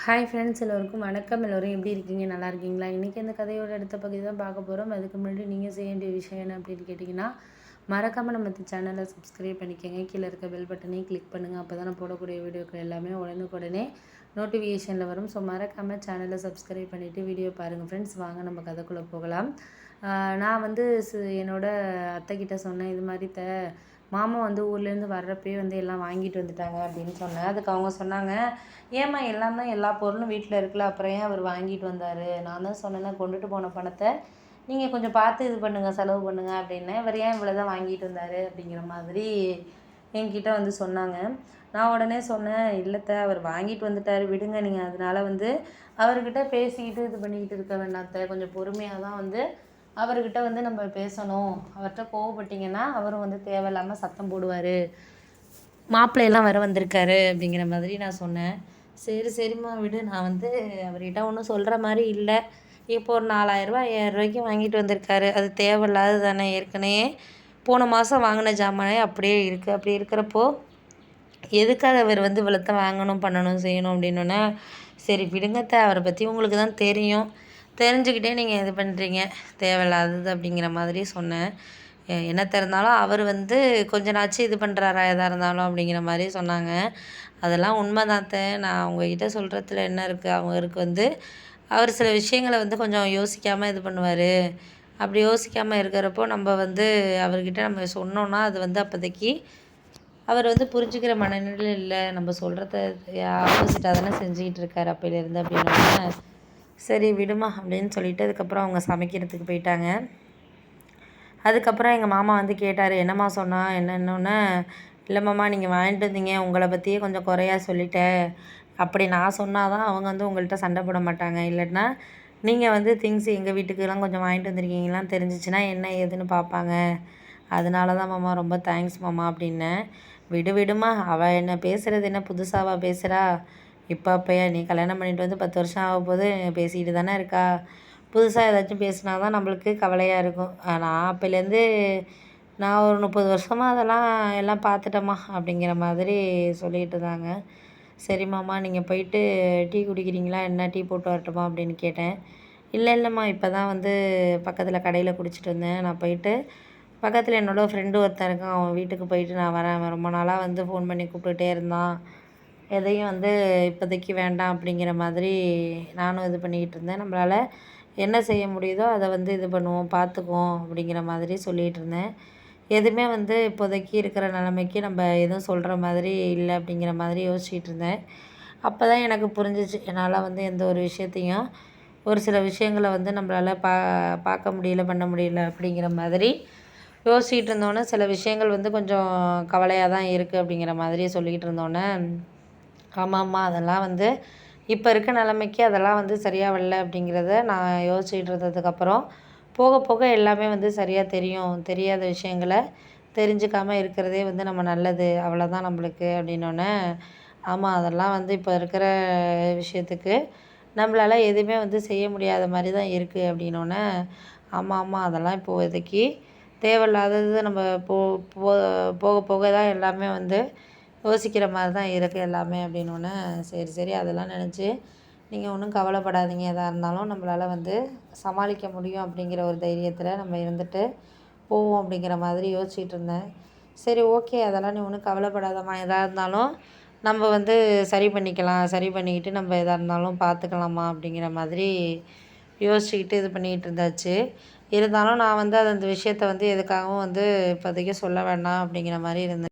Hi friends, எல்லோருக்கும் வணக்கம். எல்லோரும் எப்படி இருக்கீங்க? நல்லா இருக்கீங்களா? இன்றைக்கி இந்த கதையோட அடுத்த பகுதி தான் பார்க்க போகிறோம். அதுக்கு முன்னாடி நீங்கள் செய்ய வேண்டிய விஷயம் என்ன அப்படின்னு கேட்டிங்கன்னா, மறக்காமல் நம்ம இந்த சேனலை சப்ஸ்கிரைப் பண்ணிக்கோங்க. கீழே இருக்க பெல் பட்டனையும் கிளிக் பண்ணுங்கள். அப்போ தான் நான் போடக்கூடிய வீடியோக்கள் எல்லாமே உடனுக்குடனே நோட்டிஃபிகேஷனில் வரும். ஸோ மறக்காமல் சேனலை சப்ஸ்கிரைப் பண்ணிவிட்டு வீடியோ பாருங்கள் ஃப்ரெண்ட்ஸ். வாங்க நம்ம கதைக்குள்ளே போகலாம். நான் வந்து என்னோடய அத்தைக்கிட்ட சொன்னேன், இது மாதிரி மாமா வந்து ஊர்லேருந்து வர்றப்பே வந்து எல்லாம் வாங்கிட்டு வந்துட்டாங்க அப்படின்னு சொன்னேன். அதுக்கு அவங்க சொன்னாங்க, ஏம்மா எல்லாம் தான் எல்லா பொருளும் வீட்டில் இருக்குல்ல, அப்புறம் ஏன் அவர் வாங்கிட்டு வந்தார்? நான் தான் சொன்னேன்னா கொண்டுட்டு போன பணத்தை நீங்கள் கொஞ்சம் பார்த்து இது பண்ணுங்கள், செலவு பண்ணுங்கள் அப்படின்னேன். இவர் ஏன் இவ்வளோ தான் வாங்கிட்டு வந்தார் அப்படிங்கிற மாதிரி என்கிட்ட வந்து சொன்னாங்க. நான் உடனே சொன்னேன், இல்லைத்த அவர் வாங்கிட்டு வந்துட்டார் விடுங்க, நீங்கள் அதனால் வந்து அவர்கிட்ட பேசிக்கிட்டு இது பண்ணிக்கிட்டு இருக்க வேண்டாத்த, கொஞ்சம் பொறுமையாக தான் வந்து அவர்கிட்ட வந்து நம்ம பேசணும். அவர்கிட்ட கோவப்பட்டிங்கன்னா அவரும் வந்து தேவையில்லாமல் சத்தம் போடுவார், மாப்பிள்ளையெல்லாம் வர வந்திருக்காரு அப்படிங்கிற மாதிரி நான் சொன்னேன். சரிம்மா விடு, நான் வந்து அவர்கிட்ட ஒன்றும் சொல்கிற மாதிரி இல்லை. இப்போ ஒரு 4000 5000 வாங்கிட்டு வந்திருக்காரு, அது தேவையில்லாது தானே. ஏற்கனவே போன மாதம் வாங்கின ஜாமானே அப்படியே இருக்குது. அப்படி இருக்கிறப்போ எதுக்காக அவர் வந்து இவ்வளோத்த வாங்கணும், பண்ணணும், செய்யணும் அப்படின்னோன்னே, சரி விடுங்கத்த, அவரை பற்றி உங்களுக்கு தான் தெரியும், தெரிஞ்சுக்கிட்டே நீங்கள் இது பண்ணுறீங்க, தேவையில்லாதது அப்படிங்கிற மாதிரி சொன்னேன். என்னத்த இருந்தாலும் அவர் வந்து கொஞ்ச நாச்சு இது பண்ணுறாரா எதாக இருந்தாலும் அப்படிங்கிற மாதிரி சொன்னாங்க. அதெல்லாம் உண்மைதாத்த, நான் அவங்கக்கிட்ட சொல்கிறதுல என்ன இருக்குது, அவருக்கு வந்து அவர் சில விஷயங்களை வந்து கொஞ்சம் யோசிக்காமல் இது பண்ணுவார். அப்படி யோசிக்காமல் இருக்கிறப்போ நம்ம வந்து அவர்கிட்ட நம்ம சொன்னோன்னா அது வந்து அப்போதைக்கு அவர் வந்து புரிஞ்சுக்கிற மனநிலையில் இல்லை. நம்ம சொல்கிறத ஆப்போசிட்டாக தானே செஞ்சுக்கிட்டு இருக்கார் அப்போலேருந்து அப்படின்னா, சரி விடுமா அப்படின்னு சொல்லிவிட்டு அதுக்கப்புறம் அவங்க சமைக்கிறதுக்கு போயிட்டாங்க. அதுக்கப்புறம் எங்கள் மாமா வந்து கேட்டார், என்னம்மா சொன்னா என்னன்னொன்னே, இல்லை மாமா நீங்கள் வாங்கிட்டு வந்தீங்க, உங்களை பற்றியே கொஞ்சம் குறையா சொல்லிட்டேன், அப்படி நான் சொன்னால் தான் அவங்க வந்து உங்கள்கிட்ட சண்டை போட மாட்டாங்க, இல்லைன்னா நீங்கள் வந்து திங்ஸ் எங்கள் வீட்டுக்கெல்லாம் கொஞ்சம் வாங்கிட்டு வந்திருக்கீங்களான்னு தெரிஞ்சிச்சுன்னா என்ன ஏதுன்னு பார்ப்பாங்க, அதனால தான் மாமா, ரொம்ப தேங்க்ஸ் மாமா அப்படின்னேன். விடுமா, அவள் என்ன பேசுகிறது என்ன புதுசாவா பேசுகிறா, அப்போயா நீ கல்யாணம் பண்ணிட்டு வந்து 10 வருஷம் ஆக போது பேசிக்கிட்டு தானே இருக்கா, புதுசாக ஏதாச்சும் பேசினா தான் நம்மளுக்கு கவலையாக இருக்கும். நான் அப்போலேருந்து நான் ஒரு 30 வருஷமாக அதெல்லாம் எல்லாம் பார்த்துட்டேம்மா அப்படிங்கிற மாதிரி சொல்லிகிட்டு இருந்தாங்க. சரிம்மாம்மா, நீங்கள் போயிட்டு டீ குடிக்கிறீங்களா, என்ன டீ போட்டு வரட்டுமா அப்படின்னு கேட்டேன். இல்லைம்மா, இப்போ தான் வந்து பக்கத்தில் கடையில் குடிச்சிட்டு வந்தேன், நான் போயிட்டு பக்கத்தில் என்னோடய ஃப்ரெண்டு ஒருத்தன் இருக்கான், அவன் வீட்டுக்கு போயிட்டு நான் வரேன். அவன் ரொம்ப நாளாக வந்து ஃபோன் பண்ணி கூப்பிட்டுட்டே இருந்தான், எதையும் வந்து இப்போதைக்கு வேண்டாம் அப்படிங்கிற மாதிரி நானும் இது பண்ணிக்கிட்டு இருந்தேன். நம்மளால் என்ன செய்ய முடியுதோ அதை வந்து இது பண்ணுவோம், பார்த்துக்குவோம் அப்படிங்கிற மாதிரி சொல்லிகிட்டு இருந்தேன். எதுவுமே வந்து இப்போதைக்கு இருக்கிற நிலைமைக்கு நம்ம எதுவும் சொல்கிற மாதிரி இல்லை அப்படிங்கிற மாதிரி யோசிச்சுட்டு இருந்தேன். அப்போ தான் எனக்கு புரிஞ்சிச்சு, என்னால் வந்து எந்த ஒரு விஷயத்தையும் ஒரு சில விஷயங்களை வந்து நம்மளால் பார்க்க முடியல, பண்ண முடியல அப்படிங்கிற மாதிரி யோசிச்சுட்டு இருந்தோன்னே, சில விஷயங்கள் வந்து கொஞ்சம் கவலையாக தான் இருக்குது அப்படிங்கிற மாதிரி சொல்லிக்கிட்டு இருந்தோன்னே, ஆமாம்மா அதெல்லாம் வந்து இப்போ இருக்க நிலைமைக்கு அதெல்லாம் வந்து சரியாக வரல அப்படிங்கிறத நான் யோசிச்சுட்டு இருந்ததுக்கப்புறம் போக போக எல்லாமே வந்து சரியாக தெரியும், தெரியாத விஷயங்களை தெரிஞ்சுக்காமல் இருக்கிறதே வந்து நம்ம நல்லது, அவ்வளோதான் நம்மளுக்கு அப்படின்னோடனே, ஆமாம் அதெல்லாம் வந்து இப்போ இருக்கிற விஷயத்துக்கு நம்மளால் எதுவுமே வந்து செய்ய முடியாத மாதிரி தான் இருக்குது அப்படின்னோடனே, ஆமாம் அதெல்லாம் இப்போதைக்கு தேவையில்லாதது, நம்ம போக போக தான் எல்லாமே வந்து யோசிக்கிற மாதிரி தான் இருக்குது எல்லாமே அப்படின்னோடனே, சரி அதெல்லாம் நினச்சி நீங்கள் ஒன்றும் கவலைப்படாதீங்க, எதாக இருந்தாலும் நம்மளால் வந்து சமாளிக்க முடியும் அப்படிங்கிற ஒரு தைரியத்தில் நம்ம இருந்துட்டு போவோம் அப்படிங்கிற மாதிரி யோசிச்சுட்டு இருந்தேன். சரி ஓகே, அதெல்லாம் நீ ஒன்றும் கவலைப்படாதம்மா, எதாக இருந்தாலும் நம்ம வந்து சரி பண்ணிக்கலாம், சரி பண்ணிக்கிட்டு நம்ம எதாக இருந்தாலும் பார்த்துக்கலாமா அப்படிங்கிற மாதிரி யோசிச்சுக்கிட்டு இது பண்ணிக்கிட்டு இருந்தாச்சு. இருந்தாலும் நான் வந்து அந்த விஷயத்த வந்து எதுக்காகவும் வந்து இப்போதைக்கு சொல்ல வேண்டாம் அப்படிங்கிற மாதிரி இருந்தேன்.